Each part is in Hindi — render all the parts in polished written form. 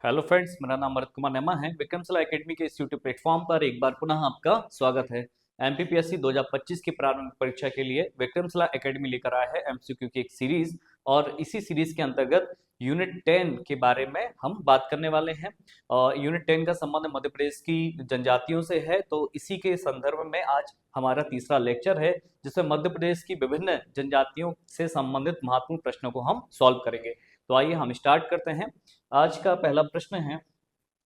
हेलो फ्रेंड्स, मेरा नाम भरत कुमार नेमा है। विक्रमशिला एकेडमी के इस यूट्यूब प्लेटफॉर्म पर एक बार पुनः आपका स्वागत है। एमपीपीएससी 2025 की प्रारंभिक परीक्षा के लिए विक्रमशिला एकेडमी लेकर आया है एमसीक्यू की एक सीरीज, और इसी सीरीज के अंतर्गत यूनिट 10 के बारे में हम बात करने वाले हैं। और यूनिट 10 का संबंध मध्य प्रदेश की जनजातियों से है, तो इसी के संदर्भ में आज हमारा तीसरा लेक्चर है, जिसमें मध्य प्रदेश की विभिन्न जनजातियों से संबंधित महत्वपूर्ण प्रश्नों को हम सॉल्व करेंगे। तो आइए हम स्टार्ट करते हैं। आज का पहला प्रश्न है,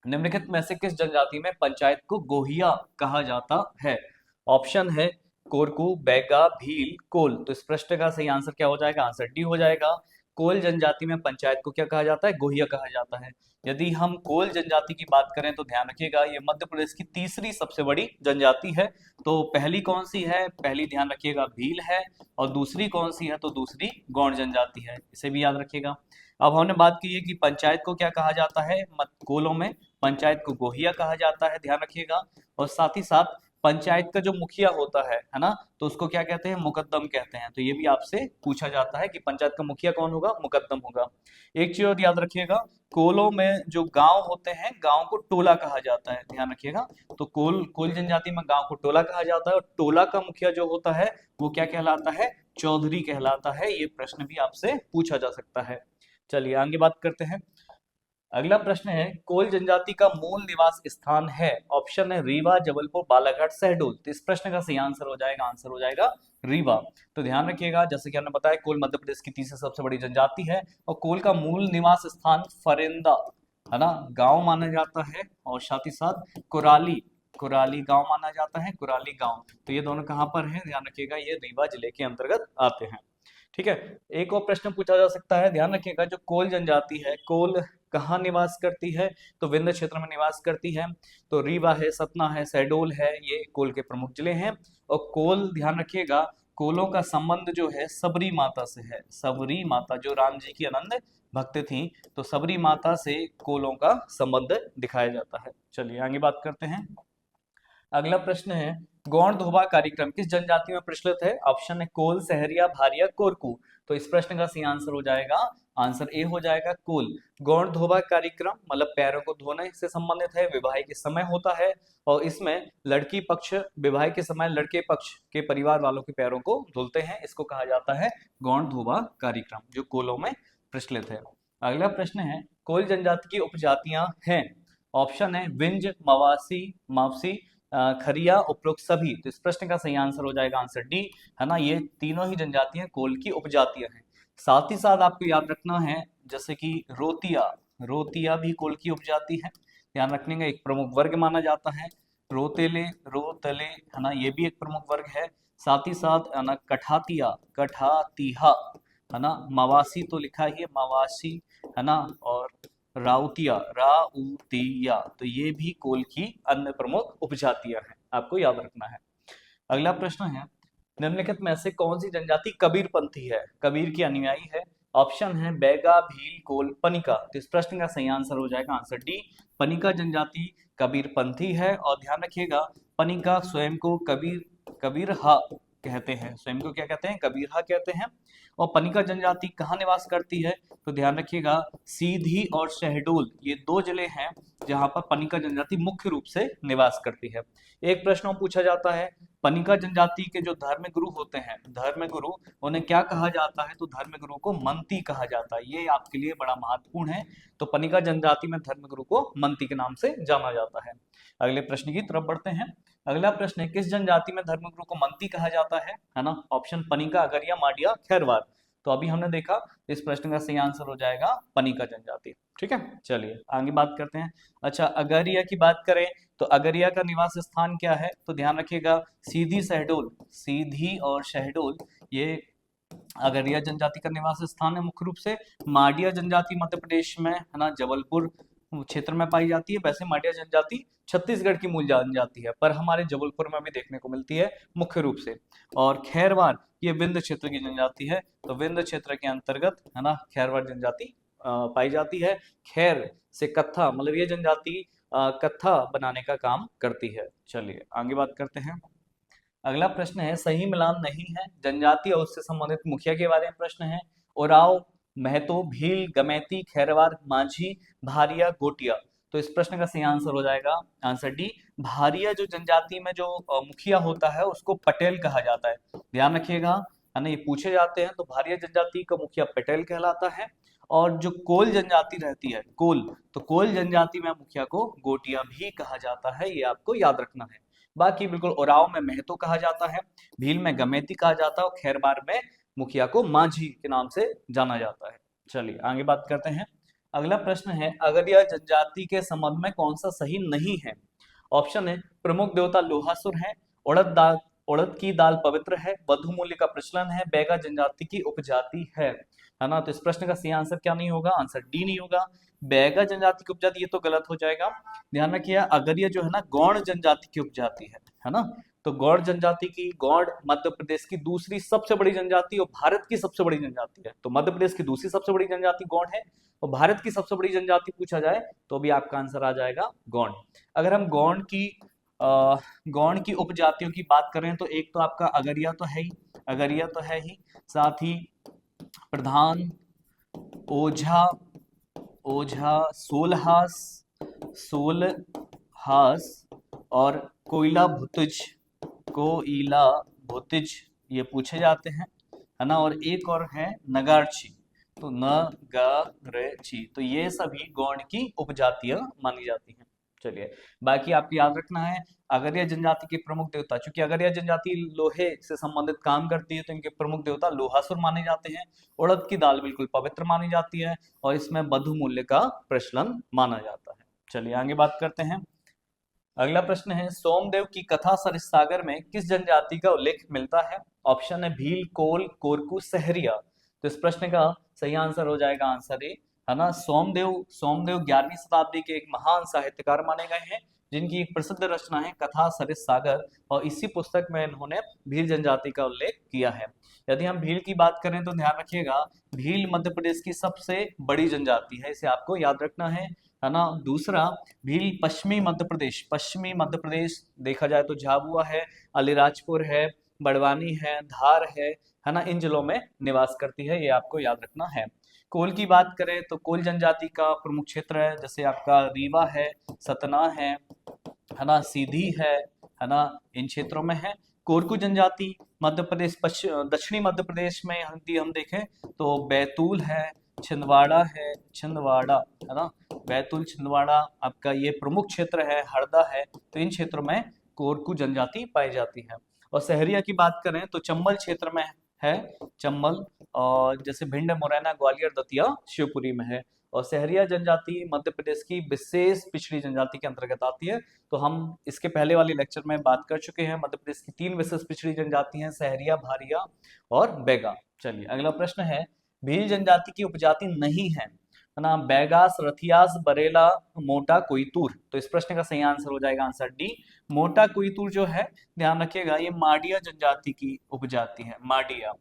निम्नलिखित में से किस जनजाति में पंचायत को गोहिया कहा जाता है? ऑप्शन है कोरकू, बैगा, भील, कोल। तो इस प्रश्न का सही आंसर क्या हो जाएगा? आंसर डी हो जाएगा। कोल जनजाति में पंचायत को क्या कहा जाता है? गोहिया कहा जाता है। यदि हम कोल जनजाति की बात करें तो ध्यान रखिएगा, ये मध्य प्रदेश की तीसरी सबसे बड़ी जनजाति है। तो पहली कौन सी है? पहली ध्यान रखिएगा भील है, और दूसरी कौन सी है? तो दूसरी गौंड जनजाति है, इसे भी याद रखिएगा। अब हमने बात की है कि पंचायत को क्या कहा जाता है? कोलों में पंचायत को गोहिया कहा जाता है, ध्यान रखिएगा। और साथ ही साथ पंचायत का जो मुखिया होता है ना, तो उसको क्या कहते हैं? मुकद्दम कहते हैं। तो ये भी आपसे पूछा जाता है कि पंचायत का मुखिया कौन होगा? मुकद्दम होगा। एक चीज और याद रखिएगा, कोलों में जो गांव होते हैं, गांव को टोला कहा जाता है, ध्यान रखिएगा। तो कोल जनजाति में गांव को टोला कहा जाता है, और टोला का मुखिया जो होता है वो क्या कहलाता है? चौधरी कहलाता है। ये प्रश्न भी आपसे पूछा जा सकता है। चलिए आगे बात करते हैं। अगला प्रश्न है, कोल जनजाति का मूल निवास स्थान है? ऑप्शन है रीवा, जबलपुर, बालाघाट, शहडोल। तो इस प्रश्न का सही आंसर हो जाएगा रीवा। तो ध्यान रखिएगा, जैसे कि हमने बताया, कोल मध्य प्रदेश की तीसरी सबसे बड़ी जनजाति है, और कोल का मूल निवास स्थान फरेंदा, है ना, गांव माना जाता है। और साथ ही साथ कुराली, कुराली गांव माना जाता है, कुराली गांव। तो ये दोनों कहाँ पर है? ध्यान रखिएगा, ये रीवा जिले के अंतर्गत आते हैं। ठीक है। एक और प्रश्न पूछा जा सकता है, ध्यान रखिएगा, जो कोल जनजाति है, कोल कहाँ निवास करती है? तो विंध्य क्षेत्र में निवास करती है। तो रीवा है, सतना है, शहडोल है, ये कोल के प्रमुख जिले हैं। और कोल, ध्यान रखिएगा, कोलों का संबंध जो है सबरी माता से है। सबरी माता जो राम जी की अनंत भक्त थी, तो सबरी माता से कोलों का संबंध दिखाया जाता है। चलिए आगे बात करते हैं। अगला प्रश्न है, गौण धोबा कार्यक्रम किस जनजाति में प्रचलित है? ऑप्शन है कोल, सहरिया, भारिया, कोरकू। तो इस प्रश्न का सही आंसर हो जाएगा, आंसर ए हो जाएगा, कोल। गौण धोबा कार्यक्रम मतलब पैरों को धोने से संबंधित है, विवाह के समय होता है। और इसमें लड़की पक्ष विवाह के समय लड़के पक्ष के परिवार वालों के पैरों को धुलते हैं। इसको कहा जाता है गौण धोबा कार्यक्रम, जो कोलों में प्रचलित है। अगला प्रश्न है, कोल जनजाति की उपजातियां हैं? ऑप्शन है विंज, मवासी, मावसी, खरिया, उपरोक्त सभी। तो इस प्रश्न का सही आंसर हो जाएगा आंसर डी, है ना। ये तीनों ही जनजातियां कोल की उपजातियां हैं। साथ ही साथ आपको याद रखना है, जैसे कि रोतिया, रोतिया भी कोल की उपजाति है, ध्यान रखने का एक प्रमुख वर्ग माना जाता है। रोतेले, रोतले, है ना, ये भी एक प्रमुख वर्ग है। साथ ही साथ, है ना, कठातिया, कठातिहा, है ना, मवासी तो लिखा ही है, मवासी, है ना। और राउतिया, राउतिया, तो ये भी कोल की अन्य प्रमुख उपजातियां हैं, आपको याद रखना है। अगला प्रश्न है, निम्नलिखित में से कौन सी जनजाति कबीरपंथी है, कबीर की अनुयायी है? ऑप्शन है बैगा, भील, कोल, पनिका। तो इस प्रश्न का सही आंसर हो जाएगा आंसर डी, पनिका जनजाति कबीरपंथी है। और ध्यान रखिएगा, पनिका स्वयं को कबीरहा कहते हैं, स्वयं को क्या कहते हैं? कबीरहा कहते हैं। और पनिका जनजाति कहाँ निवास करती है? तो ध्यान रखिएगा, सीधी और शहडोल, ये दो जिले हैं जहां पर पनिका जनजाति मुख्य रूप से निवास करती है। एक प्रश्न और पूछा जाता है, पनिका जनजाति के जो धर्म गुरु होते हैं, धर्म गुरु, उन्हें क्या कहा जाता है? तो धर्म गुरु को मंती कहा जाता है। ये आपके लिए बड़ा महत्वपूर्ण है। तो पनिका जनजाति में धर्म गुरु को मंती के नाम से जाना जाता है। अगले प्रश्न की तरफ बढ़ते हैं। अगला प्रश्न है, किस जनजाति में धर्म गुरु को मंती कहा जाता है ना। ऑप्शन पनिका, अगरिया, माडिया, खैरवार। तो अभी हमने देखा, इस प्रश्न का सही आंसर हो जाएगा पनिका जनजाति। ठीक है, चलिए आगे बात करते हैं। अच्छा, अगरिया की बात करें तो अगरिया का निवास स्थान क्या है? तो ध्यान रखिएगा, सीधी, शहडोल, सीधी और शहडोल, ये अगरिया जनजाति का निवास स्थान है मुख्य रूप से। माडिया जनजाति मध्य प्रदेश में, है ना, जबलपुर क्षेत्र में पाई जाती है। वैसे माडिया जनजाति छत्तीसगढ़ की मूल जनजाति है, पर हमारे जबलपुर में भी देखने को मिलती है मुख्य रूप से। और खैरवार, ये विंध्य क्षेत्र की जनजाति है। तो विंध्य क्षेत्र के अंतर्गत, है ना, खैरवार जनजाति पाई जाती है। खैर से कत्था, मतलब ये जनजाति कत्था बनाने का काम करती है। चलिए आगे बात करते हैं। अगला प्रश्न है, सही मिलान नहीं है, जनजाति और उससे संबंधित मुखिया के बारे में प्रश्न है। ओराव महतो, भील, गमैती, खैरवार, माझी, भारिया, गोटिया। तो इस प्रश्न का सही आंसर हो जाएगा आंसर डी। भारिया जो जनजाति में जो मुखिया होता है उसको पटेल कहा जाता है, ध्यान रखिएगा, है ना, ये पूछे जाते हैं। तो भारिया जनजाति का मुखिया पटेल कहलाता है। और जो कोल जनजाति रहती है, कोल, तो कोल जनजाति में मुखिया को गोटिया भी कहा जाता है, ये आपको याद रखना है। बाकी बिल्कुल ओराव में महतो कहा जाता है, भील में गमेती कहा जाता है और खैरबार में मुखिया को माझी के नाम से जाना जाता है। चलिए आगे बात करते हैं। अगला प्रश्न है, अगरिया जनजाति के संबंध में कौन सा सही नहीं है? ऑप्शन है, प्रमुख देवता लोहासुर है, उड़द की दाल पवित्र है, वधु मूल्य का प्रचलन है, बैगा जनजाति की उपजाति है ना। तो इस प्रश्न का सही आंसर क्या नहीं होगा? आंसर डी नहीं होगा, बैगा जनजाति की उपजाति, ये तो गलत हो जाएगा। ध्यान रखिए, अगरिया जो है ना गौड़ जनजाति की उपजाति है ना। तो गौड़ जनजाति की, गौड़ मध्य प्रदेश की दूसरी सबसे बड़ी जनजाति और भारत की सबसे बड़ी जनजाति है। तो मध्य प्रदेश की दूसरी सबसे बड़ी जनजाति गौड़ है और भारत की सबसे बड़ी जनजाति पूछा जाए तो भी आपका आंसर आ जाएगा गौड़। अगर हम गौड़ की उपजातियों की बात करें तो एक तो आपका अगरिया तो है ही, अगरिया तो है ही, साथ ही प्रधान, ओझा, सोलहास और कोयला भुतिज ये पूछे जाते हैं, है ना। और एक और है नगारची, तो नगारची, तो ये सभी गौड़ की उपजातियां मानी जाती हैं। चलिए, बाकी आपको याद रखना है अगरिया जनजाति के प्रमुख देवता, क्योंकि अगरिया जनजाति लोहे से संबंधित काम करती है तो इनके प्रमुख देवता लोहासुर माने जाते हैं। उड़द की दाल बिल्कुल पवित्र मानी जाती है और इसमें वधु मूल्य का प्रचलन माना जाता है। चलिए आगे बात करते हैं। अगला प्रश्न है, सोमदेव की कथा सरिस्सागर में किस जनजाति का उल्लेख मिलता है? ऑप्शन है भील, कोल, कोरकू, सहरिया। तो इस प्रश्न का सही आंसर हो जाएगा आंसर ए, है ना। सोमदेव 11वीं शताब्दी के एक महान साहित्यकार माने गए हैं जिनकी एक प्रसिद्ध रचना है कथा सरिस्सागर, और इसी पुस्तक में इन्होंने भील जनजाति का उल्लेख किया है। यदि हम भील की बात करें तो ध्यान रखिएगा, भील मध्य प्रदेश की सबसे बड़ी जनजाति है, इसे आपको याद रखना है ना। दूसरा, भील पश्चिमी मध्य प्रदेश देखा जाए तो झाबुआ है, अलीराजपुर है, बड़वानी है, धार है ना, इन जिलों में निवास करती है, ये आपको याद रखना है। कोल की बात करें तो कोल जनजाति का प्रमुख क्षेत्र है जैसे आपका रीवा है, सतना है ना, सीधी है ना, इन क्षेत्रों में है। कोरकू जनजाति मध्य प्रदेश दक्षिणी मध्य प्रदेश में यदि हम देखें तो बैतूल है, छिंदवाड़ा है ना, बैतूल छिंदवाड़ा आपका ये प्रमुख क्षेत्र है, हरदा है, तो इन क्षेत्रों में कोरकू जनजाति पाई जाती है। और सहरिया की बात करें तो चंबल क्षेत्र में है, चंबल, और जैसे भिंड, मुरैना, ग्वालियर, दतिया, शिवपुरी में है। और सहरिया जनजाति मध्य प्रदेश की विशेष पिछड़ी जनजाति के अंतर्गत आती है। तो हम इसके पहले वाले लेक्चर में बात कर चुके हैं, मध्य प्रदेश की 3 विशेष पिछड़ी जनजाति हैं, सहरिया, भारिया और बैगा। चलिए अगला प्रश्न है, भील जनजाति की उपजाति नहीं है ना, बैगास, रथियास, बरेला, मोटा कोईतूर। तो इस प्रश्न का सही आंसर हो जाएगा आंसर डी, मोटा कोईतूर जो है, ध्यान रखिएगा, ये माडिया जनजाति की उपजाति है, माडिया,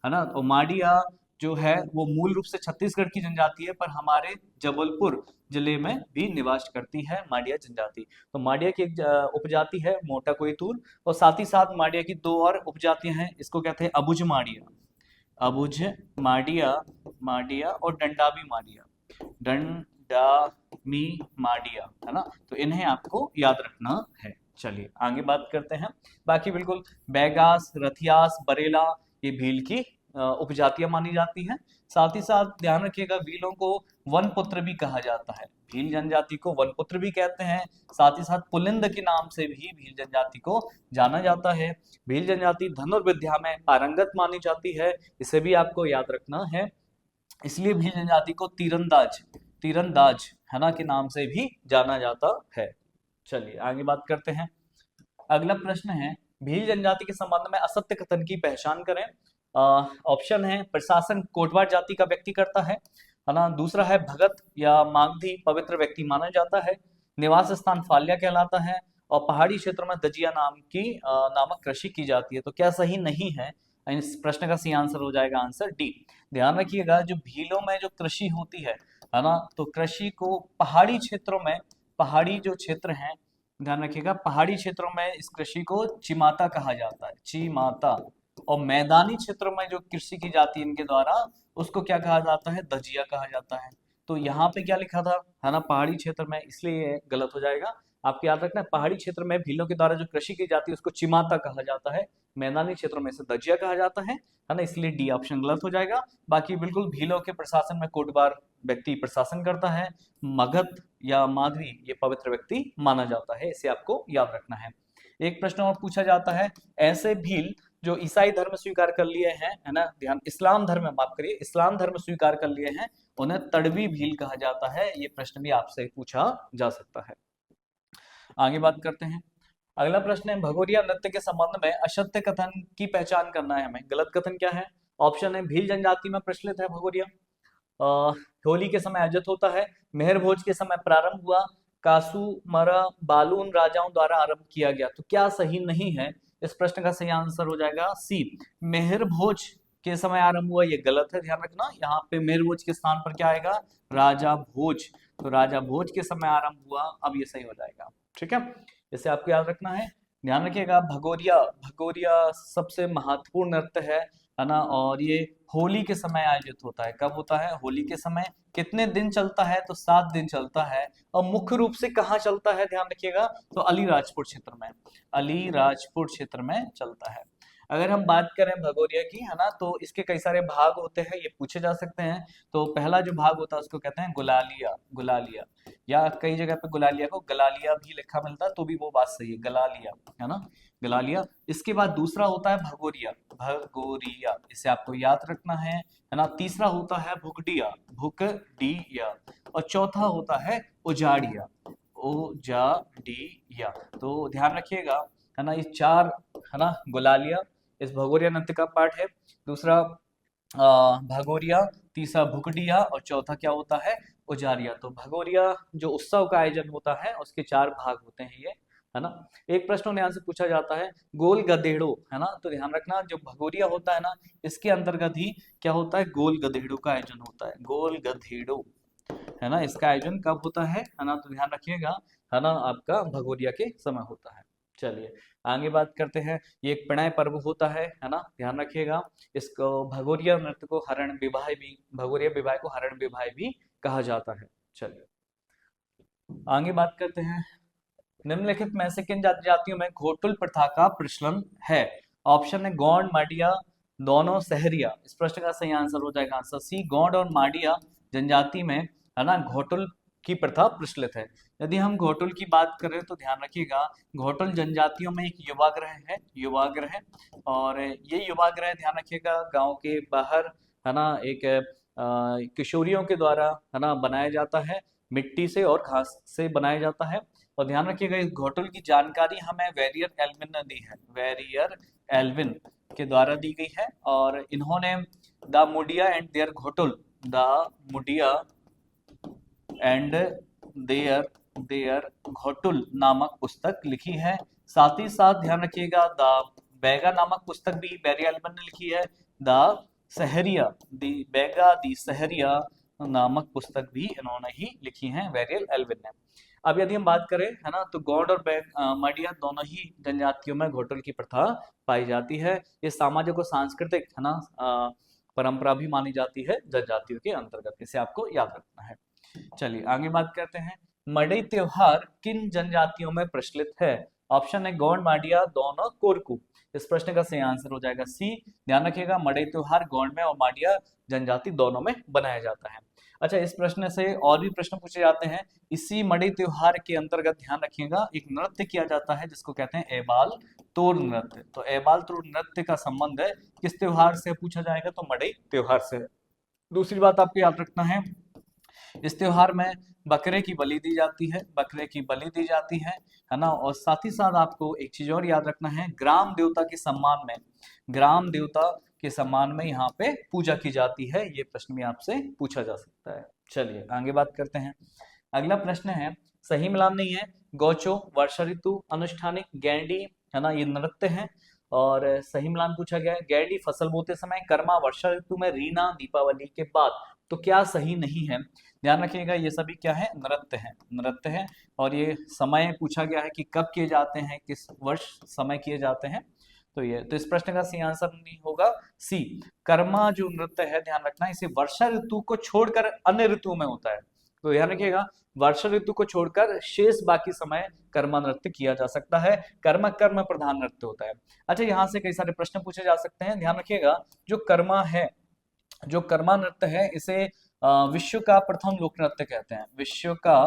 है ना। तो माडिया जो है वो मूल रूप से छत्तीसगढ़ की जनजाति है, पर हमारे जबलपुर जिले में भी निवास करती है माडिया जनजाति। तो माडिया की एक उपजाति है मोटा कोईतूर, और साथ ही साथ माडिया की 2 और उपजातियां हैं, इसको कहते हैं अबुझ माडिया, माडिया और डंडाबी माडिया, है ना। तो इन्हें आपको याद रखना है। चलिए आगे बात करते हैं। बाकी बिल्कुल बैगास, रथियास, बरेला ये भील की उपजातियां मानी जाती हैं। साथ ही साथ ध्यान रखिएगा, भीलों को वनपुत्र भी कहा जाता है, भील जनजाति को वनपुत्र भी कहते हैं। साथ ही साथ पुलिंद के नाम से भी भील जनजाति को जाना जाता है। भील जनजाति धनुर्विद्या में पारंगत मानी जाती है, इसे भी आपको याद रखना है। इसलिए भील जनजाति को तीरंदाज है ना के नाम से भी जाना जाता है। चलिए आगे बात करते हैं। अगला प्रश्न है, भील जनजाति के संबंध में असत्य कथन की पहचान करें। ऑप्शन है, प्रशासन कोटवार जाति का व्यक्ति करता है ना। दूसरा है, भगत या मागधी पवित्र व्यक्ति माना जाता है। निवास स्थान फाल्या कहलाता है और पहाड़ी क्षेत्रों में दजिया नामक कृषि की जाती है। तो क्या सही नहीं है? इस प्रश्न का सही आंसर हो जाएगा आंसर डी। ध्यान रखिएगा, जो भीलों में जो कृषि होती है ना, तो कृषि को पहाड़ी क्षेत्रों में, पहाड़ी जो क्षेत्र हैं, ध्यान रखिएगा, पहाड़ी क्षेत्रों में इस कृषि को चिमाता कहा जाता है, चिमाता। और मैदानी क्षेत्रों में जो कृषि की जाती है इनके द्वारा, उसको क्या कहा जाता है, दजिया कहा जाता है। तो यहाँ पे क्या लिखा था, है ना, पहाड़ी क्षेत्र में, इसलिए ये गलत हो जाएगा। आपको याद रखना है, पहाड़ी क्षेत्र में भीलों के द्वारा जो कृषि की जाती है उसको चिमाता कहा जाता है, मैदानी क्षेत्रों में से दजिया कहा जाता है ना, इसलिए डी ऑप्शन गलत हो जाएगा। बाकी बिल्कुल भीलों के प्रशासन में कोटबार व्यक्ति प्रशासन करता है, मगध या माधवी ये पवित्र व्यक्ति माना जाता है, इसे आपको याद रखना है। एक प्रश्न और पूछा जाता है, ऐसे भील जो ईसाई धर्म स्वीकार कर लिए हैं, है ना, ध्यान, इस्लाम धर्म, माफ करिए, इस्लाम धर्म स्वीकार कर लिए हैं, उन्हें तड़वी भील कहा जाता है। ये प्रश्न भी आपसे पूछा जा सकता है। आगे बात करते हैं। अगला प्रश्न है, भगोरिया नृत्य के संबंध में असत्य कथन की पहचान करना है हमें। गलत कथन क्या है? ऑप्शन है, भील जनजाति में प्रचलित है भगोरिया, होली के समय आयोजित होता है, मेहर भोज के समय प्रारंभ हुआ, कासूमरा बालून राजाओं द्वारा आरंभ किया गया। तो क्या सही नहीं है? इस प्रश्न का सही आंसर हो जाएगा सी, मेहर भोज के समय आरंभ हुआ। ये गलत है, ध्यान रखना, यहाँ पे मेहर भोज के स्थान पर क्या आएगा, राजा भोज। तो राजा भोज के समय आरंभ हुआ, अब ये सही हो जाएगा। ठीक है, इसे आपको याद रखना है। ध्यान रखिएगा, भगोरिया, भगोरिया सबसे महत्वपूर्ण नृत्य है ना, और ये होली के समय आयोजित होता है। कब होता है? होली के समय। कितने दिन चलता है? तो 7 दिन चलता है। और मुख्य रूप से कहाँ चलता है, ध्यान रखिएगा, तो अलीराजपुर क्षेत्र में, अलीराजपुर क्षेत्र में चलता है। अगर हम बात करें भगोरिया की, है ना, तो इसके कई सारे भाग होते हैं, ये पूछे जा सकते हैं। तो पहला जो भाग होता है उसको कहते हैं गुलालिया, गुलालिया, या कई जगह पे गुलालिया को गलालिया भी लिखा मिलता है, तो भी वो बात सही है, गलालिया, है ना, गलालिया। इसके बाद दूसरा होता है भगोरिया, भगोरिया, इसे आपको याद रखना है ना। तीसरा होता है भुगडिया, भुगडिया, और चौथा होता है उजाड़िया, उजाड़िया। तो ध्यान रखिएगा, है ना, ये 4, है ना, गुलालिया इस भगोरिया नृत्य का पार्ट है। दूसरा भगोरिया, तीसरा भुगडिया, और चौथा क्या होता है, उजारिया। तो भगोरिया जो उत्सव का आयोजन होता है उसके 4 भाग होते हैं ये, है ना। एक प्रश्न यहाँ से पूछा जाता है, गोल गधेड़ो, है ना, तो ध्यान रखना, जो भगोरिया होता है ना, इसके अंतर्गत ही क्या होता है, गोल गधेड़ो का आयोजन होता है, गोल गधेड़ो, है ना, इसका आयोजन कब होता है ना, तो ध्यान रखिएगा, है ना, आपका भगोरिया के समय होता है। चलिए आगे बात करते हैं। ये एक प्रणय पर्व होता है ना, ध्यान रखिएगा। इसको भगोरिया नृत्य को हरण विवाह भी, भगोरिया विवाह को हरण विवाह भी कहा जाता है। चलिए आगे बात करते हैं। निम्नलिखित में से किन जातियों में घोटुल प्रथा का प्रचलन है? ऑप्शन है गौंड, माडिया, दोनों, सहरिया। इस प्रश्न का सही आंसर हो जाएगा आंसर सी, गौंड और माडिया जनजाति में, है ना, घोटुल की प्रथा प्रचलित है। यदि हम घोटुल की बात करें तो ध्यान रखिएगा, घोटुल जनजातियों में एक युवागृह है, युवागृह, और ये युवागृह ध्यान रखिएगा गांव के बाहर, है ना, एक किशोरियों के द्वारा, है ना, बनाया जाता है, मिट्टी से और घास से बनाया जाता है। और ध्यान रखिएगा, इस घोटुल की जानकारी हमें वेरियर एल्विन ने दी है, वेरियर एल्विन के द्वारा दी गई है, और इन्होंने the Muria and their Ghotul, the Muria and their Ghotul नामक पुस्तक लिखी है। साथ ही साथ ध्यान रखिएगा, द बैगा नामक पुस्तक भी वेरी एल्विन ने लिखी है, द सहरिया, दी बैगा दी सहरिया नामक पुस्तक भी इन्होंने ही लिखी है, वेरियल एल्विन ने। अब यदि हम बात करें, है ना, तो गौंड और माडिया दोनों ही जनजातियों में घोटुल की प्रथा पाई जाती है। ये सामाजिक और सांस्कृतिक, है ना, परंपरा भी मानी जाती है जनजातियों के अंतर्गत, इसे आपको याद रखना है। चलिए आगे बात करते हैं। मड़ई त्योहार किन जनजातियों में प्रचलित है? ऑप्शन है गौंड, माडिया, दोनों, कोरकू। इस प्रश्न का सही आंसर हो जाएगा सी। ध्यान रखिएगा, मड़ई त्योहार गौंड में और माडिया जनजाति दोनों में बनाया जाता है। अच्छा, इस प्रश्न से और भी प्रश्न पूछे जाते हैं। इसी मड़ई त्योहार के अंतर्गत ध्यान रखिएगा, एक नृत्य किया जाता है जिसको कहते हैं एबाल तोर नृत्य। तो एबाल तोर नृत्य का संबंध है किस त्योहार से पूछा जाएगा, तो मड़ई त्योहार से। दूसरी बात आपको याद रखना है, इस त्योहार में बकरे की बलि दी जाती है, बकरे की बलि दी जाती है ना। और साथ ही साथ आपको एक चीज और याद रखना है, ग्राम देवता के सम्मान में, ग्राम देवता के सम्मान में यहाँ पे पूजा की जाती है। ये प्रश्न भी आपसे पूछा जा सकता है। चलिए आगे बात करते हैं। अगला प्रश्न है, सही मिलान नहीं है, गौचो, वर्षा ऋतु, अनुष्ठानिक, गैंडी, है ना, ये नृत्य है, और सही मिलान पूछा गया है, गैंडी फसल बोते समय, कर्मा वर्षा ऋतु में, रीना दीपावली के बाद। तो क्या सही नहीं है? ध्यान रखिएगा, ये सभी क्या है, नृत्य है, नृत्य है। और ये समय पूछा गया है कि कब किए जाते हैं, किस वर्ष समय किए जाते हैं। तो ये तो इस प्रश्न का सही आंसर नहीं होगा सी। कर्मा जो नृत्य है, ध्यान रखना, इसे वर्षा ऋतु को छोड़कर अन्य ऋतु में होता है। तो ध्यान रखिएगा, वर्षा ऋतु को छोड़कर शेष बाकी समय कर्मा नृत्य किया जा सकता है। कर्म कर्म प्रधान नृत्य होता है। अच्छा, यहाँ से कई सारे प्रश्न पूछे जा सकते हैं। ध्यान रखिएगा, जो कर्मा है, जो कर्मा नृत्य है, इसे विश्व का प्रथम लोक नृत्य कहते हैं। विश्व का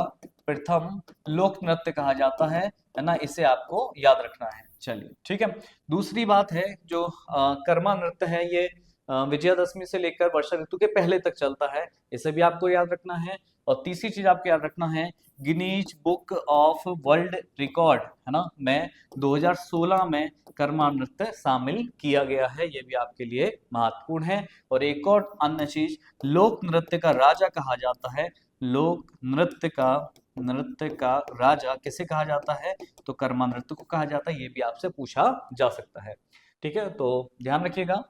प्रथम लोक नृत्य कहा जाता है ना, इसे आपको याद रखना है। चलिए ठीक है। दूसरी बात है, जो कर्मा नृत्य है, ये विजयादशमी से लेकर वर्षा ऋतु के पहले तक चलता है, इसे भी आपको याद रखना है। और तीसरी चीज आपको याद रखना है, Guinness book of world record है ना में 2016 में कर्मा नृत्य शामिल किया गया है, ये भी आपके लिए महत्वपूर्ण है। और एक और अन्य चीज, लोक नृत्य का राजा कहा जाता है। लोक नृत्य का राजा किसे कहा जाता है? तो कर्मा नृत्य को कहा जाता है, ये भी आपसे पूछा जा सकता है। ठीक है, तो ध्यान रखिएगा।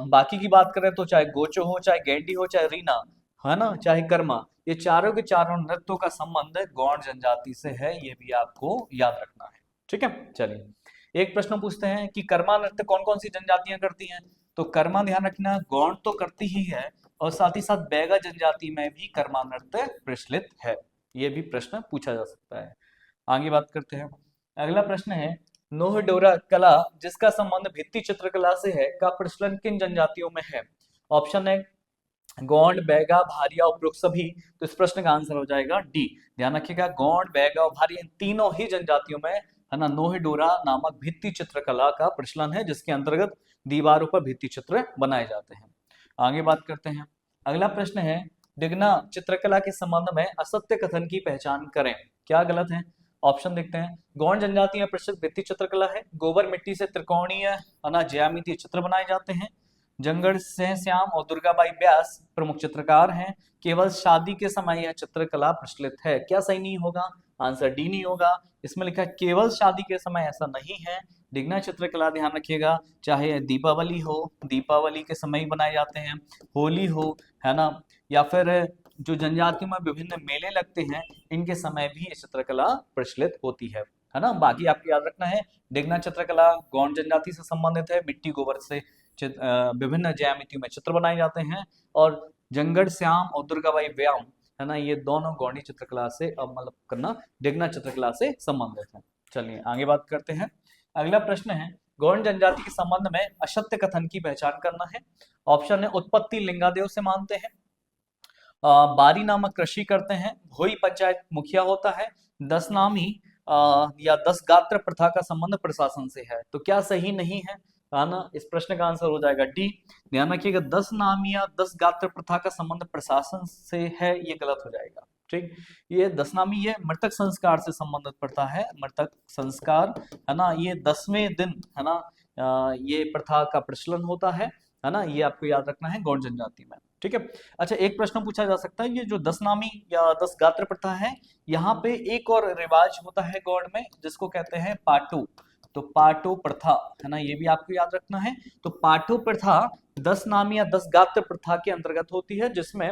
बाकी की बात करें तो चाहे गोचो हो, चाहे गैंडी हो, चाहे रीना है ना, चाहे कर्मा, ये चारों के चारों नृत्यों का संबंध गौड़ जनजाति से है, ये भी आपको याद रखना है। ठीक है, चलिए एक प्रश्न पूछते हैं कि कर्मा नृत्य कौन कौन सी जनजातियां करती हैं? तो कर्मा, ध्यान रखना, गौड़ तो करती ही है, और साथ ही साथ बैगा जनजाति में भी कर्मा नृत्य प्रचलित है। ये भी प्रश्न पूछा जा सकता है। आगे बात करते हैं। अगला प्रश्न है, नोह डोरा कला जिसका संबंध भित्ति चित्रकला से है का प्रचलन किन जनजातियों में है? ऑप्शन है गौंड, बैगा, भारिया, उपरोक्त सभी। तो इस प्रश्न का आंसर हो जाएगा डी। ध्यान रखिएगा, गौंड, बैगा और भारिया, इन तीनों ही जनजातियों में है ना नोह डोरा नामक भित्ति चित्रकला का प्रचलन है, जिसके अंतर्गत दीवारों पर भित्ति चित्र बनाए जाते हैं। आगे बात करते हैं। अगला प्रश्न है, डिग्ना चित्रकला के संबंध में असत्य कथन की पहचान करें। क्या गलत है? ऑप्शन देखते हैं। गौंड जनजाति में प्रचलित भित्ति चित्रकला है, गोबर मिट्टी से त्रिकोणीय है ना ज्यामितीय चित्र बनाए जाते हैं। जंगड़ सिंह श्याम और दुर्गाबाई व्यास प्रमुख चित्रकार हैं। केवल शादी के समय यह चित्रकला प्रचलित है। क्या सही नहीं होगा? आंसर डी नहीं होगा। इसमें लिखा है केवल शादी के समय, ऐसा नहीं है। डिग्ना चित्रकला, ध्यान रखिएगा, चाहे दीपावली हो, दीपावली के समय ही बनाए जाते हैं, होली हो, है ना, या फिर जो जनजातियों में विभिन्न मेले लगते हैं, इनके समय भी ये चित्रकला प्रचलित होती है ना। बाकी आपको याद रखना है, डिग्ना चित्रकला गौंड जनजाति से संबंधित है, मिट्टी गोबर से विभिन्न ज्यामितियों में चित्र बनाए जाते हैं। और जंगड़ श्याम और दुर्गाबाई व्याम है ना, ये दोनों गौंडी चित्रकला से मतलब करना डिग्ना चित्रकला से संबंधित है। चलिए आगे बात करते हैं। अगला प्रश्न है, गौंड जनजाति के संबंध में असत्य कथन की पहचान करना है। ऑप्शन है उत्पत्ति लिंगादेव से मानते हैं, बारी नामक कृषि करते हैं, भोई पंचायत मुखिया होता है, 10 नामी या 10 गात्र प्रथा का संबंध प्रशासन से है। तो क्या सही नहीं है ना? इस प्रश्न का आंसर हो जाएगा डी। ध्यान रखिएगा, 10 नामी या 10 गात्र प्रथा का संबंध प्रशासन से है, ये गलत हो जाएगा। ठीक, ये 10 नामी ये मृतक संस्कार से संबंधित प्रथा है, मृतक संस्कार है ना, ये 10वें दिन है ना ये प्रथा का प्रचलन होता है ना, ये आपको याद रखना है गौंड जनजाति में। ठीक है। अच्छा, एक प्रश्न पूछा जा सकता है, ये जो 10 नामी या 10 गात्र प्रथा है, यहाँ पे एक और रिवाज होता है गौड़ में, जिसको कहते हैं पाटो। तो पाटो प्रथा है ना, ये भी आपको याद रखना है। तो पाटो प्रथा 10 नामी या 10 गात्र प्रथा के अंतर्गत होती है, जिसमें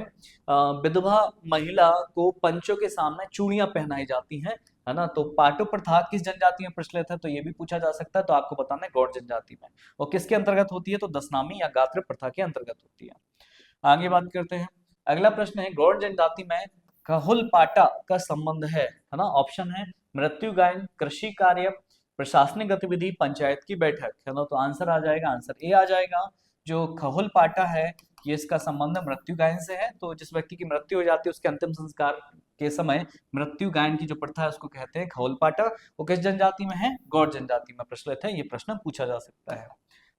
विधवा महिला को पंचों के सामने चूड़ियां पहनाई जाती हैं, है ना। तो पाटो प्रथा किस जनजाति में प्रचलित है? तो ये भी पूछा जा सकता है, तो आपको बताना है गौड़ जनजाति में। और किसके अंतर्गत होती है? तो 10 नामी या गात्र प्रथा के अंतर्गत होती है। आगे बात करते हैं। अगला प्रश्न है, गौड़ जनजाति में कहुल पाटा का संबंध है ना। ऑप्शन है मृत्यु गायन, कृषि कार्य, प्रशासनिक गतिविधि, पंचायत की बैठक, है ना। तो आंसर आ जाएगा, आंसर ए आ जाएगा। जो खहुल पाटा है, ये इसका संबंध मृत्यु गायन से है। तो जिस व्यक्ति की मृत्यु हो जाती है, उसके अंतिम संस्कार के समय मृत्यु गायन की जो प्रथा है, उसको कहते हैं खहुल पाटा। वो किस जनजाति में है? गौड़ जनजाति में प्रचलित है। ये प्रश्न पूछा जा सकता है।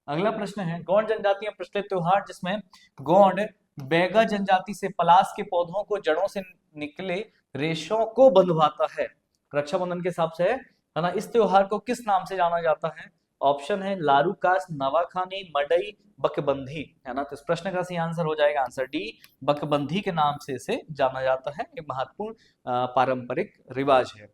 अगला प्रश्न है, गौड़ जनजाति में प्रचलित त्योहार जिसमें गौड़ बैगा जनजाति से पलाश के पौधों को जड़ों से निकले रेशों को बंधवाता है, रक्षाबंधन के हिसाब से है ना। इस त्योहार को किस नाम से जाना जाता है? ऑप्शन है लारूकास, नवाखानी, मडई, बकबंधी, है ना। तो इस प्रश्न का सही आंसर हो जाएगा आंसर डी, बकबंधी के नाम से इसे जाना जाता है। एक महत्वपूर्ण पारंपरिक रिवाज है।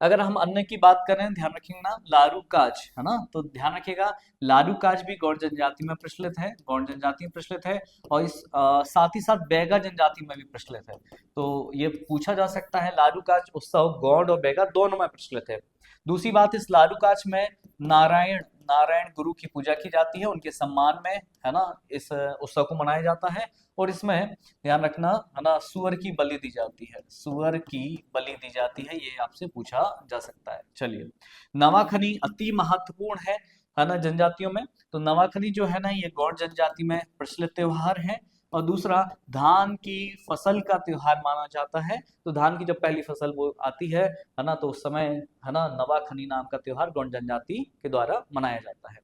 अगर हम अन्य की बात करें, ध्यान रखिएगा ना, लारूकाज है ना, तो ध्यान रखिएगा लारूकाज भी गौड़ जनजाति में प्रचलित है, गौड़ जनजाति में प्रचलित है। और इस साथ ही साथ बैगा जनजाति में भी प्रचलित है। तो ये पूछा जा सकता है, लारूकाज उत्सव गौड़ और बैगा दोनों में प्रचलित है। दूसरी बात, इस लारूकाज में नारायण नारायण गुरु की पूजा की जाती है, उनके सम्मान में, है ना, इस उत्सव को मनाया जाता है। और इसमें ध्यान रखना, है ना, सुअर की बलि दी जाती है, सुअर की बलि दी जाती है, ये आपसे पूछा जा सकता है। चलिए, नवाखनी अति महत्वपूर्ण है ना, जनजातियों में। तो नवाखनी जो है ना, ये गौड़ जनजाति में प्रचलित त्योहार है। और दूसरा, धान की फसल का त्योहार माना जाता है। तो धान की जब पहली फसल वो आती है ना, तो उस समय, है ना, नवाखनी नाम का त्योहार गौड़ जनजाति के द्वारा मनाया जाता है।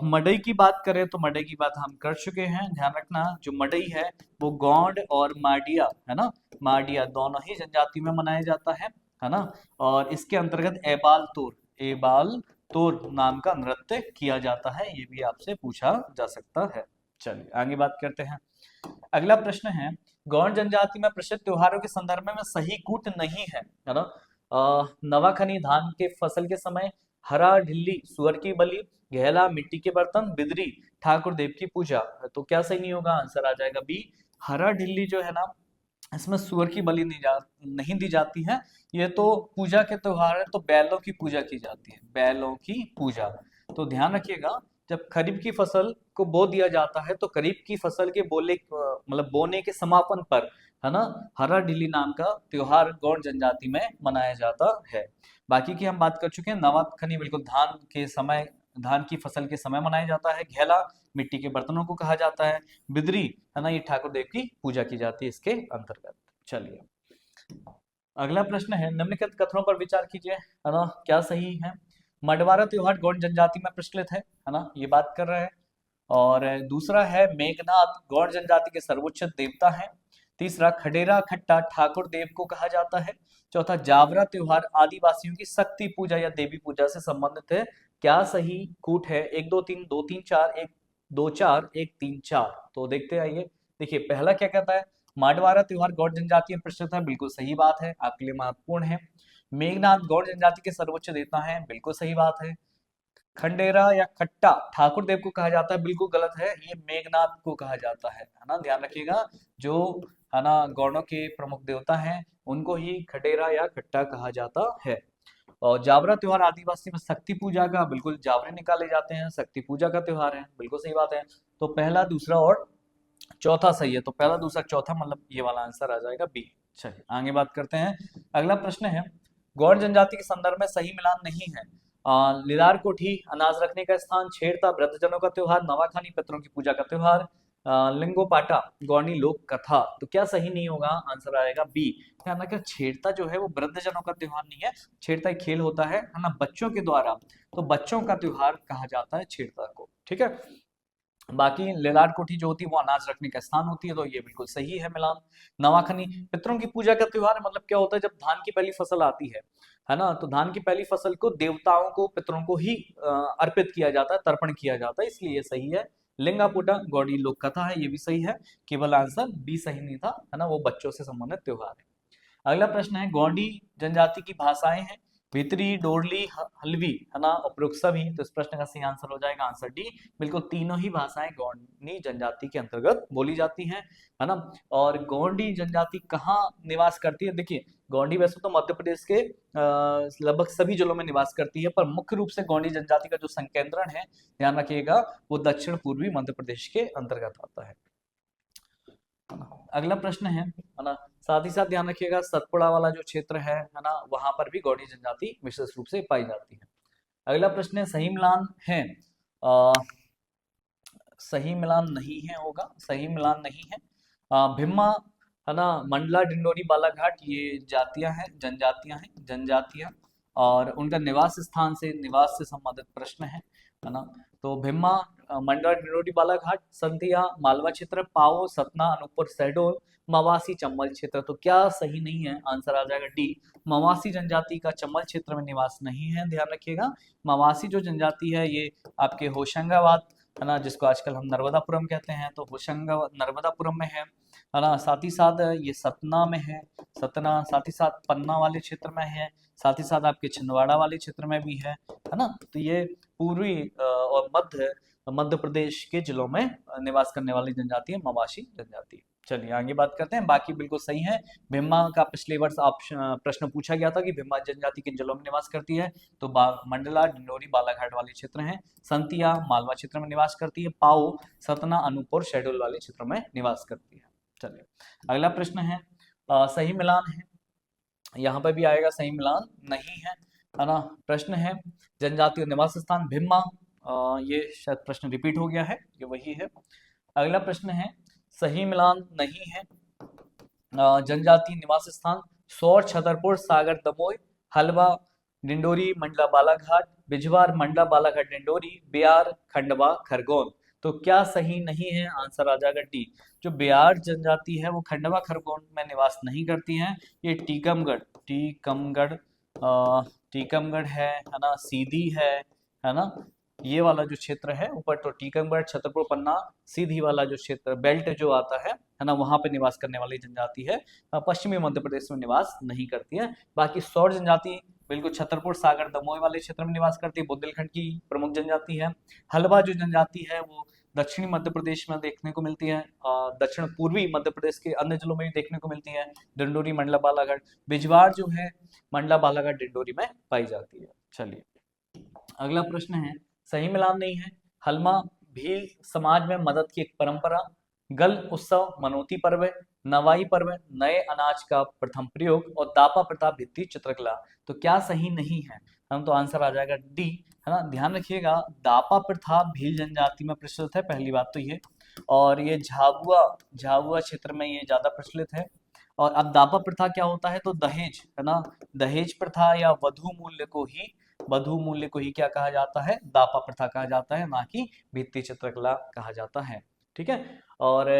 मडई की बात करें तो मडई की बात हम कर चुके हैं। ध्यान रखना, जो मडई है वो गौंड और माडिया, है ना, माडिया दोनों ही जनजाति में मनाया जाता है ना। और इसके अंतर्गत एबाल तोर नाम का नृत्य किया जाता है, ये भी आपसे पूछा जा सकता है। चलिए आगे बात करते हैं। अगला प्रश्न है, गौड़ जनजाति में प्रचलित त्योहारों के संदर्भ में सही कूट नहीं है ना। नवाखनी धान के फसल के समय, हरा ढिल्ली सुअर की बलि, घेला मिट्टी के बर्तन, बिदरी ठाकुर देव की पूजा। तो क्या सही नहीं होगा, आंसर आ जाएगा बी, हरा ढिल्ली जो है ना, इसमें सुअर की बलि नहीं दी जाती है। ये तो पूजा के त्योहार है, तो बैलों की पूजा की जाती है, बैलों की पूजा। तो ध्यान रखिएगा, जब खरीफ की फसल को बो दिया जाता है, तो खरीफ की फसल के बोने के समापन पर, है ना, हरा ढिल्ली नाम का त्योहार गौड़ जनजाति में मनाया जाता है। बाकी की हम बात कर चुके हैं। नवाखनी बिल्कुल धान की फसल के समय मनाया जाता है। घेला मिट्टी के बर्तनों को कहा जाता है। बिदरी, है ना, ये ठाकुर देव की पूजा की जाती है इसके अंतर्गत। चलिए अगला प्रश्न है, निम्नलिखित कथनों पर विचार कीजिए, है ना, क्या सही है। मडवारा त्योहार गौड़ जनजाति में प्रचलित है ना, ये बात कर रहे हैं। और दूसरा है, मेघनाथ गौड़ जनजाति के सर्वोच्च देवता हैं। तीसरा, खडेरा खट्टा ठाकुर देव को कहा जाता है। चौथा, जावरा त्योहार आदिवासियों की शक्ति पूजा या देवी पूजा से संबंधित है। क्या सही कूट है, 1 2 3 2 3 4 1 2 4 1 3 4। तो देखते आइए। देखिए पहला क्या कहता है, माडवारा त्योहार गौड़ जनजाति में प्रचलित है, बिल्कुल सही बात है, आपके लिए महत्वपूर्ण है। मेघनाथ गौड़ जनजाति के सर्वोच्च देवता हैं, बिल्कुल सही बात है। खंडेरा या खट्टा ठाकुर देव को कहा जाता है, बिल्कुल गलत है, ये मेघनाथ को कहा जाता है ना, ध्यान रखिएगा। जो, है ना, गौड़ों के प्रमुख देवता हैं, उनको ही खडेरा या खट्टा कहा जाता है। और जावरा त्योहार आदिवासी में शक्ति पूजा का, बिल्कुल जावरे निकाले जाते हैं, शक्ति पूजा का त्योहार है, बिल्कुल सही बात है। तो पहला, दूसरा और चौथा सही है। तो पहला, दूसरा, चौथा, मतलब ये वाला आंसर आ जाएगा बी। चलिए आगे बात करते हैं। अगला प्रश्न है, गौड़ जनजाति के संदर्भ में सही मिलान नहीं है। लिलार कोठी अनाज रखने का स्थान, छेड़ता वृद्धजनों का त्योहार, नवाखानी पितरों की पूजा का त्योहार, लिंगोपाटा गौणी लोक कथा। तो क्या सही नहीं होगा, आंसर आएगा बी। ध्यान रखिए, छेड़ता जो है वो वृद्धजनों का त्योहार नहीं है, छेड़ता एक खेल होता है ना, बच्चों के द्वारा। तो बच्चों का त्योहार कहा जाता है छेड़ता को, ठीक है। बाकी लेलार कोठी जो होती है वो अनाज रखने का स्थान होती है, तो ये बिल्कुल सही है मिलान। नवाखनी पितरों की पूजा का त्योहार, मतलब क्या होता है, जब धान की पहली फसल आती है ना, तो धान की पहली फसल को देवताओं को, पितरों को ही अर्पित किया जाता है, तर्पण किया जाता है, इसलिए ये सही है। लिंगापुटा गौड़ी लोक कथा है, ये भी सही है, केवल आंसर बी सही नहीं था, है ना, वो बच्चों से संबंधित त्योहार है। अगला प्रश्न है, गौंडी जनजाति की भाषाएं हैं, भितरी, डोरली, हल्वी, है ना, उपरोक्त सभी। तो इस प्रश्न का सही आंसर हो जाएगा आंसर डी, बिल्कुल तीनों ही भाषाएं गौंडी जनजाति के अंतर्गत बोली जाती हैं, है ना। और गौंडी जनजाति कहाँ निवास करती है, देखिए गौंडी वैसे तो मध्य प्रदेश के लगभग सभी जिलों में निवास करती है, पर मुख्य रूप से गौंडी जनजाति का जो संकेंद्रण है, ध्यान रखिएगा, वो दक्षिण पूर्वी मध्य प्रदेश के अंतर्गत आता है। अगला प्रश्न है ना, साथ ही साथ ध्यान रखिएगा, सतपुड़ा वाला जो क्षेत्र है ना, वहां पर भी गौड़ी जनजाति विशेष रूप से पाई जाती है। अगला प्रश्न है, सही मिलान है, सही मिलान नहीं है होगा, सही मिलान नहीं है। भिम्मा, है ना, मंडला, डिंडोरी, बालाघाट, ये जातियां हैं, जनजातियां, और उनका निवास से संबंधित प्रश्न है ना। तो भिम्मा, मंडला, डिंडोरी, बालाघाट, संधिया, मालवा क्षेत्र, पाओ, सतना, अनूपपुर, शहडोल, मवासी, चंबल क्षेत्र। तो क्या सही नहीं है, आंसर आ जाएगा डी, मवासी जनजाति का चंबल क्षेत्र में निवास नहीं है। ध्यान रखिएगा, मवासी जो जनजाति है ये आपके होशंगाबाद, है ना, जिसको आजकल हम नर्मदापुरम कहते हैं, तो होशंगाबाद नर्मदापुरम में है ना। साथ ही साथ ये सतना में है, सतना, साथ ही साथ पन्ना वाले क्षेत्र में है, साथ ही साथ आपके छिंदवाड़ा वाले क्षेत्र में भी है ना। तो ये पूर्वी और मध्य प्रदेश के जिलों में निवास करने वाली जनजाति है मवासी जनजाति। चलिए आगे बात करते हैं, बाकी बिल्कुल सही है। भिम्मा का पिछले वर्ष प्रश्न पूछा गया था कि भिम्मा जनजाति किन जलों में निवास करती है, तो मंडला, डिंडोरी, बालाघाट वाले क्षेत्र हैं। संतिया मालवा क्षेत्र में निवास करती है। पाओ सतना, अनूपपुर, शहडोल वाले क्षेत्र में निवास करती है। चलिए अगला प्रश्न है, सही मिलान है, यहाँ पर भी आएगा सही मिलान नहीं है ना। प्रश्न है जनजातीय निवास स्थान भिम्मा, ये शायद प्रश्न रिपीट हो गया है, ये वही है। अगला प्रश्न है सही मिलान नहीं है, जनजातीय निवास स्थान सौर, छतरपुर, सागर, दमोह, हलवा, डिंडोरी, मंडला, बालाघाट, बिजवार, मंडला, बालाघाट, डिंडोरी, बिहार, खंडवा, खरगोन। तो क्या सही नहीं है, आंसर आ जाएगा डी। जो बिहार जनजाति है वो खंडवा खरगोन में निवास नहीं करती है। ये टीकमगढ़ है ना, सीधी है ना, ये वाला जो क्षेत्र है ऊपर, तो टीकमगढ़, छतरपुर, पन्ना, सीधी वाला जो क्षेत्र बेल्ट जो आता है ना, वहां पे निवास करने वाली जनजाति है। पश्चिमी मध्य प्रदेश में निवास नहीं करती है। बाकी सौर जनजाति बिल्कुल छतरपुर, सागर, दमोह वाले क्षेत्र में निवास करती है, बुंदेलखंड की प्रमुख जनजाति है। हलवा जो जनजाति है वो दक्षिणी मध्य प्रदेश में देखने को मिलती है, दक्षिण पूर्वी मध्य प्रदेश के अन्य जिलों में भी देखने को मिलती है। डिंडोरी, मंडला, बालाघाट, बिजवार जो है मंडला, बालाघाट, डिंडोरी में पाई जाती है। चलिए अगला प्रश्न है, सही मिलान नहीं है, हलमा भील समाज में मदद की एक परंपरा, गल उत्सव, मनोती पर्व, नवाई पर्व, नए अनाज का प्रथम प्रयोग और दापा प्रथा, भित्ति चित्रकला। तो क्या सही नहीं है, हम तो आंसर आ जाएगा डी, है ना। ध्यान रखिएगा दापा प्रथा भील जनजाति में प्रचलित है, पहली बात तो ये, और ये झाबुआ क्षेत्र में ये ज्यादा प्रचलित है। और अब दापा प्रथा क्या होता है, तो दहेज, है ना, दहेज प्रथा या वधु मूल्य को ही क्या कहा जाता है, दापा प्रथा कहा जाता है, ना कि भित्ति चित्रकला कहा जाता है। ठीक है। और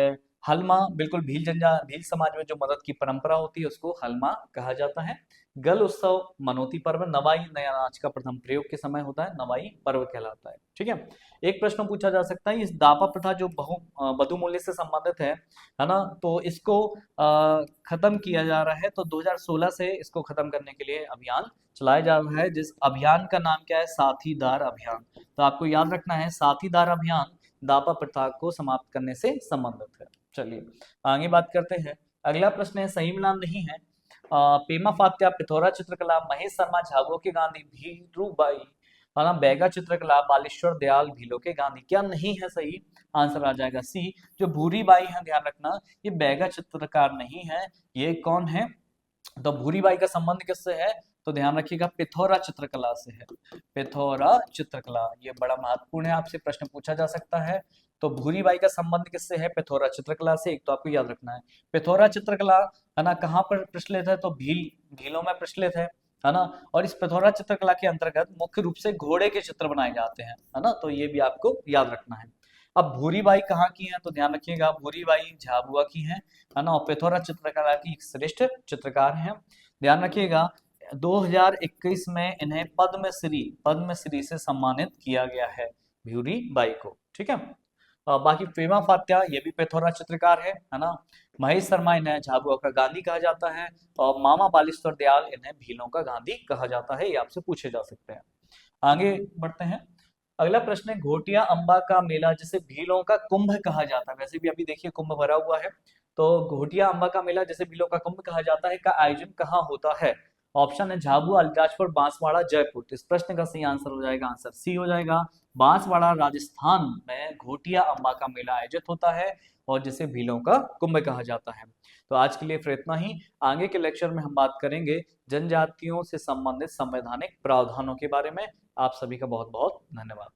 हलमा बिल्कुल भील समाज में जो मदद की परंपरा होती है उसको हलमा कहा जाता है। गल उत्सव, मनोती पर्व, नवाई नया अनाज का प्रथम प्रयोग के समय होता है, नवाई पर्व कहलाता है। ठीक है। एक प्रश्न पूछा जा सकता है, इस दापा प्रथा जो वधु मूल्य से संबंधित है ना, तो इसको खत्म किया जा रहा है, तो 2016 से इसको खत्म करने के लिए अभियान चलाया जा रहा है, जिस अभियान का नाम क्या है, साथीदार अभियान। तो आपको याद रखना है साथीदार अभियान दापा प्रथा को समाप्त करने से संबंधित है। चलिए आगे बात करते हैं। अगला प्रश्न है, सही मिलान नहीं है, पेमा फात्या, पिथौरा चित्रकला, महेश शर्मा, झाबुआ के गांधी, भीरूबाई, है ना, बैगा चित्रकला, बालेश्वर दयाल, भीलो के गांधी। क्या नहीं है सही, आंसर आ जाएगा सी, जो भूरीबाई है, ध्यान रखना ये बैगा चित्रकार नहीं है, ये कौन है, तो भूरीबाई का संबंध किससे है, तो ध्यान रखिएगा पिथौरा चित्रकला से है, पिथौरा चित्रकला, ये बड़ा महत्वपूर्ण है, आपसे प्रश्न पूछा जा सकता है। तो भूरीबाई का संबंध किससे है, पिथौरा चित्रकला से, एक तो आपको याद रखना है। पिथौरा चित्रकला, है ना, कहाँ पर प्रचलित है, तो भीलों में प्रचलित है ना। और इस पिथौरा चित्रकला के अंतर्गत मुख्य रूप से घोड़े के चित्र बनाए जाते हैं, है ना, तो ये भी आपको याद रखना है। अब भूरीबाई कहाँ की है, तो ध्यान रखिएगा भूरीबाई झाबुआ की है ना, और पिथौरा चित्रकला की एक श्रेष्ठ चित्रकार है। ध्यान रखिएगा 2021 में इन्हें पद्मश्री से सम्मानित किया गया है, भूरीबाई को। ठीक है। बाकी पेमा फात्या ये भी पिथौरा चित्रकार है ना। महेश शर्मा इन्हें झाबुआ का गांधी कहा जाता है, और मामा बालेश्वर दयाल इन्हें भीलों का गांधी कहा जाता है, ये आपसे पूछे जा सकते हैं। आगे बढ़ते हैं। अगला प्रश्न है, घोटिया अंबा का मेला जिसे भीलों का कुंभ कहा जाता है, वैसे भी अभी देखिए कुंभ भरा हुआ है, तो घोटिया अंबा का मेला जिसे भीलों का कुंभ कहा जाता है का आयोजन कहाँ होता है। ऑप्शन है झाबुआ, अलीराजपुर, बांसवाड़ा, जयपुर। तो इस प्रश्न का सही आंसर हो जाएगा, आंसर सी हो जाएगा, बांसवाड़ा राजस्थान में घोटिया अंबा का मेला आयोजित होता है, और जिसे भीलों का कुंभ कहा जाता है। तो आज के लिए फिर इतना ही। आगे के लेक्चर में हम बात करेंगे जनजातियों से संबंधित संवैधानिक प्रावधानों के बारे में। आप सभी का बहुत बहुत धन्यवाद।